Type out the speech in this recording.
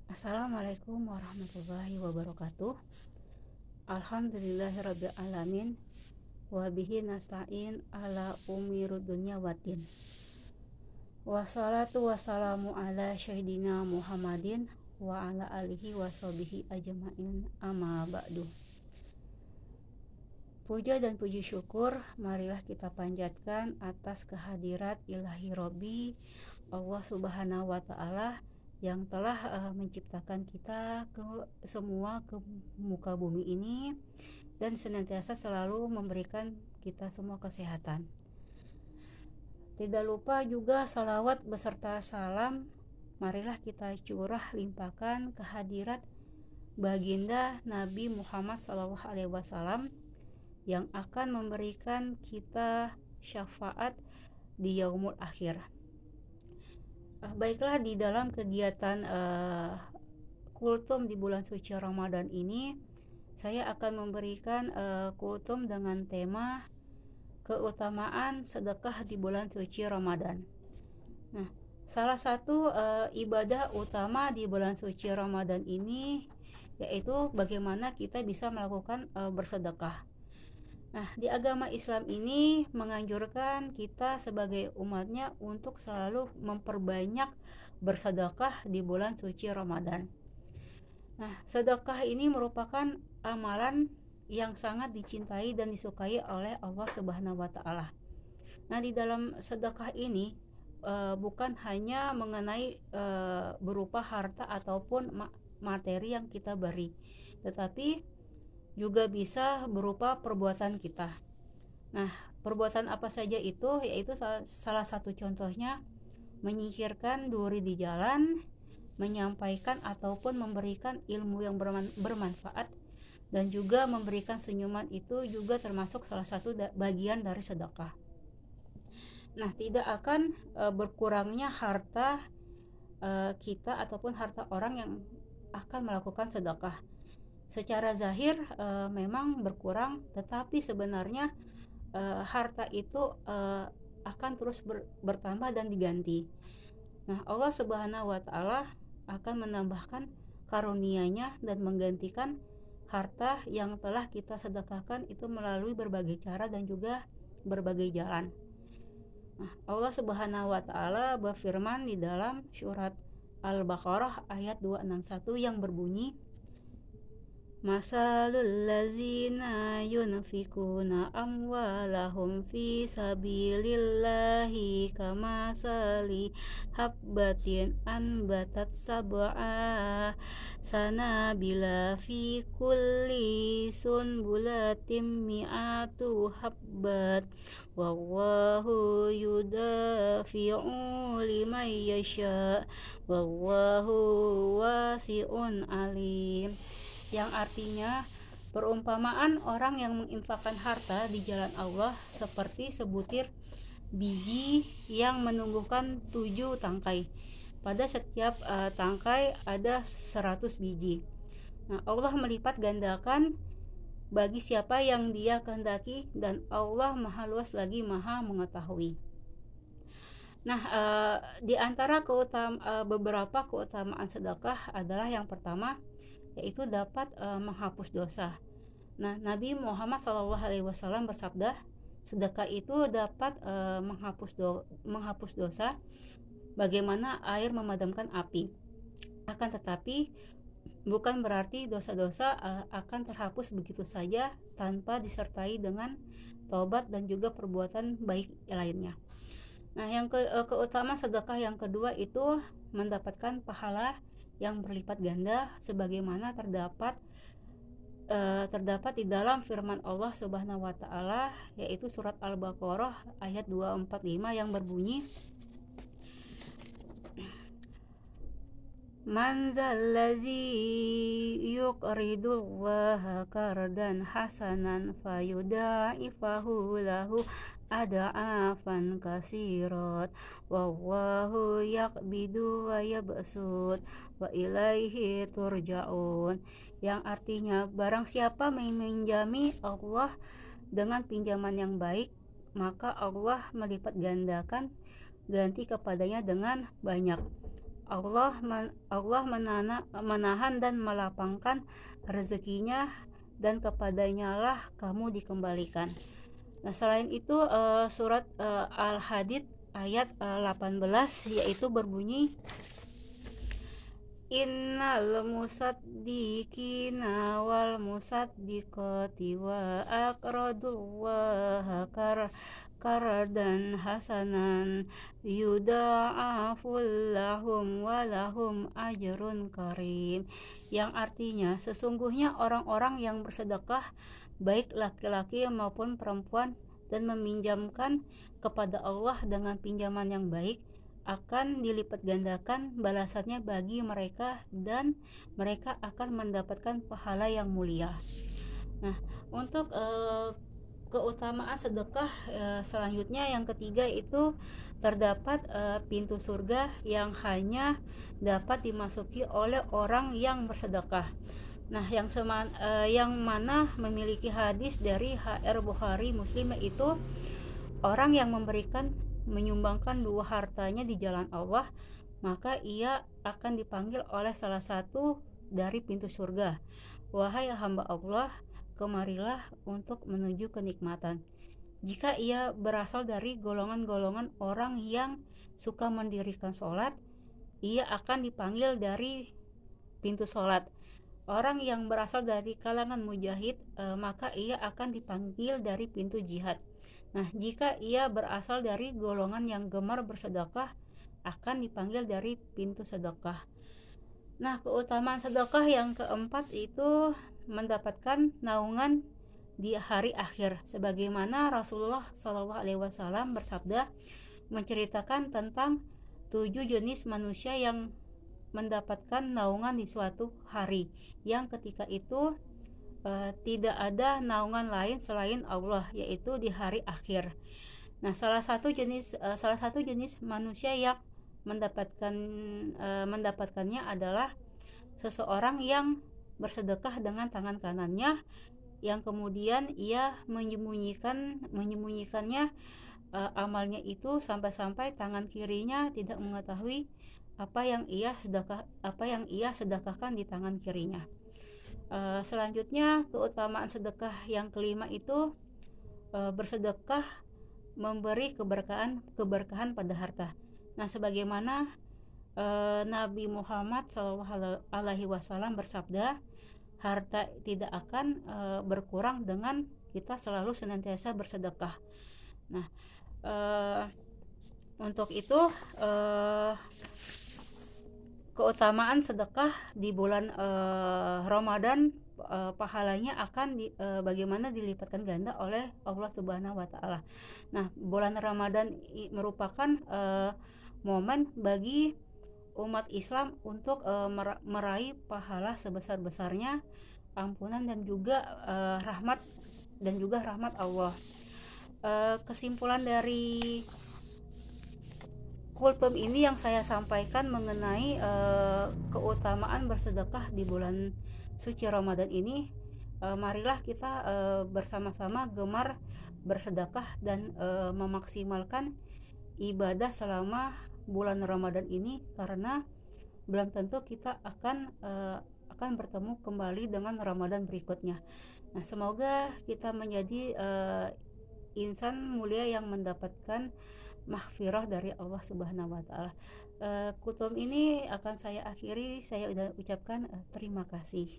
Assalamualaikum warahmatullahi wabarakatuh. Alhamdulillahirabbil alamin wa bihi nasta'in ala umurud dunya waddin. Wassalatu wassalamu ala syahidina Muhammadin wa ala alihi wa sahbihi ajma'in amma ba'du. Puja dan puji syukur marilah kita panjatkan atas kehadirat ilahi Robbi Allah Subhanahu wa Ta'ala yang telah menciptakan kita semua ke muka bumi ini dan senantiasa selalu memberikan kita semua kesehatan. Tidak lupa juga salawat beserta salam marilah kita curah limpahkan kehadirat baginda Nabi Muhammad SAW yang akan memberikan kita syafaat di yaumul akhir. Baiklah, di dalam kegiatan kultum di bulan suci Ramadan ini saya akan memberikan kultum dengan tema keutamaan sedekah di bulan suci Ramadan. Nah, salah satu ibadah utama di bulan suci Ramadan ini yaitu bagaimana kita bisa melakukan bersedekah. Nah, di agama Islam ini menganjurkan kita sebagai umatnya untuk selalu memperbanyak bersedekah di bulan suci Ramadan. Nah, sedekah ini merupakan amalan yang sangat dicintai dan disukai oleh Allah Subhanahu wa Ta'ala. Nah, di dalam sedekah ini bukan hanya mengenai berupa harta ataupun materi yang kita beri, tetapi juga bisa berupa perbuatan kita. Nah, perbuatan apa saja itu? Yaitu salah satu contohnya menyingkirkan duri di jalan, menyampaikan ataupun memberikan ilmu yang bermanfaat, dan juga memberikan senyuman itu juga termasuk salah satu bagian dari sedekah. Nah, tidak akan berkurangnya harta kita ataupun harta orang yang akan melakukan sedekah. Secara zahir memang berkurang, tetapi sebenarnya harta itu akan terus bertambah dan diganti. Nah, Allah Subhanahu wa Ta'ala akan menambahkan karunia-Nya dan menggantikan harta yang telah kita sedekahkan itu melalui berbagai cara dan juga berbagai jalan. Nah, Allah Subhanahu wa Ta'ala berfirman di dalam surat Al-Baqarah ayat 261 yang berbunyi, Masalul lazina yunfikuna amwalahum fi sabilillahi kamasali habbatin anbatat sab'a sanabila fi kulli sunbulatin mi'atu habbat wallahu yudafi'u liman yasha wallahu wasi'un alim, yang artinya perumpamaan orang yang menginfakkan harta di jalan Allah seperti sebutir biji yang menumbuhkan 7 tangkai. Pada setiap tangkai ada 100 biji. Nah, Allah melipat gandakan bagi siapa yang Dia kehendaki dan Allah Maha luas lagi Maha mengetahui. Nah, di antara beberapa keutamaan sedekah adalah yang pertama yaitu dapat menghapus dosa. Nah, Nabi Muhammad SAW bersabda, sedekah itu dapat menghapus dosa bagaimana air memadamkan api. Akan tetapi bukan berarti dosa-dosa akan terhapus begitu saja tanpa disertai dengan taubat dan juga perbuatan baik lainnya. Nah, yang keutamaan sedekah yang kedua itu mendapatkan pahala yang berlipat ganda sebagaimana terdapat di dalam firman Allah Subhanahu wa Ta'ala yaitu surat Al-Baqarah ayat 245 yang berbunyi, Man zallazi yuqridullaha qardan hasanan fayudaifahu lahu ada'afan kasirat wallahu yaqbidu wa yabsut wa ilaihi turja'un, yang artinya barang siapa meminjami Allah dengan pinjaman yang baik maka Allah melipat gandakan ganti kepadanya dengan banyak. Allah menahan dan melapangkan rezekinya, dan kepadanya lah kamu dikembalikan. Nah, selain itu surat Al-Hadid ayat 18 yaitu berbunyi, innal musaddiqina wal musaddiqati wa aqradullaha qardan hasanan yudha'aful lahum wa lahum ajrun karim, yang artinya sesungguhnya orang-orang yang bersedekah baik laki-laki maupun perempuan dan meminjamkan kepada Allah dengan pinjaman yang baik akan dilipat gandakan balasannya bagi mereka dan mereka akan mendapatkan pahala yang mulia. Nah, untuk keutamaan sedekah selanjutnya yang ketiga itu terdapat pintu surga yang hanya dapat dimasuki oleh orang yang bersedekah. Nah, yang mana memiliki hadis dari HR Bukhari Muslim, yaitu orang yang menyumbangkan dua hartanya di jalan Allah, maka ia akan dipanggil oleh salah satu dari pintu surga. Wahai hamba Allah, kemarilah untuk menuju kenikmatan. Jika ia berasal dari golongan-golongan orang yang suka mendirikan sholat, ia akan dipanggil dari pintu sholat. Orang yang berasal dari kalangan mujahid, maka ia akan dipanggil dari pintu jihad. Nah, jika ia berasal dari golongan yang gemar bersedekah, akan dipanggil dari pintu sedekah. Nah, keutamaan sedekah yang keempat itu mendapatkan naungan di hari akhir, sebagaimana Rasulullah SAW bersabda menceritakan tentang 7 jenis manusia yang mendapatkan naungan di suatu hari, yang ketika itu tidak ada naungan lain selain Allah, yaitu di hari akhir. Nah, salah satu jenis manusia yang mendapatkannya adalah seseorang yang bersedekah dengan tangan kanannya, yang kemudian ia menyembunyikannya amalnya itu sampai-sampai tangan kirinya tidak mengetahui apa yang ia sedekahkan di tangan kirinya. Selanjutnya, keutamaan sedekah yang kelima itu bersedekah memberi keberkahan pada harta. Nah, sebagaimana Nabi Muhammad SAW bersabda, harta tidak akan berkurang dengan kita selalu senantiasa bersedekah. Nah, untuk itu keutamaan sedekah di bulan Ramadan, pahalanya akan bagaimana dilipatkan ganda oleh Allah Subhanahu wa taala. Nah, bulan Ramadan merupakan momen bagi umat Islam untuk meraih pahala sebesar-besarnya, ampunan dan juga rahmat Allah. Kesimpulan dari kultum ini yang saya sampaikan mengenai keutamaan bersedekah di bulan suci Ramadan ini, marilah kita bersama-sama gemar bersedekah dan memaksimalkan ibadah selama bulan Ramadan ini, karena belum tentu kita akan bertemu kembali dengan Ramadan berikutnya. Nah, semoga kita menjadi insan mulia yang mendapatkan maghfirah dari Allah Subhanahu wa taala. Kutum ini akan saya akhiri, saya udah ucapkan terima kasih.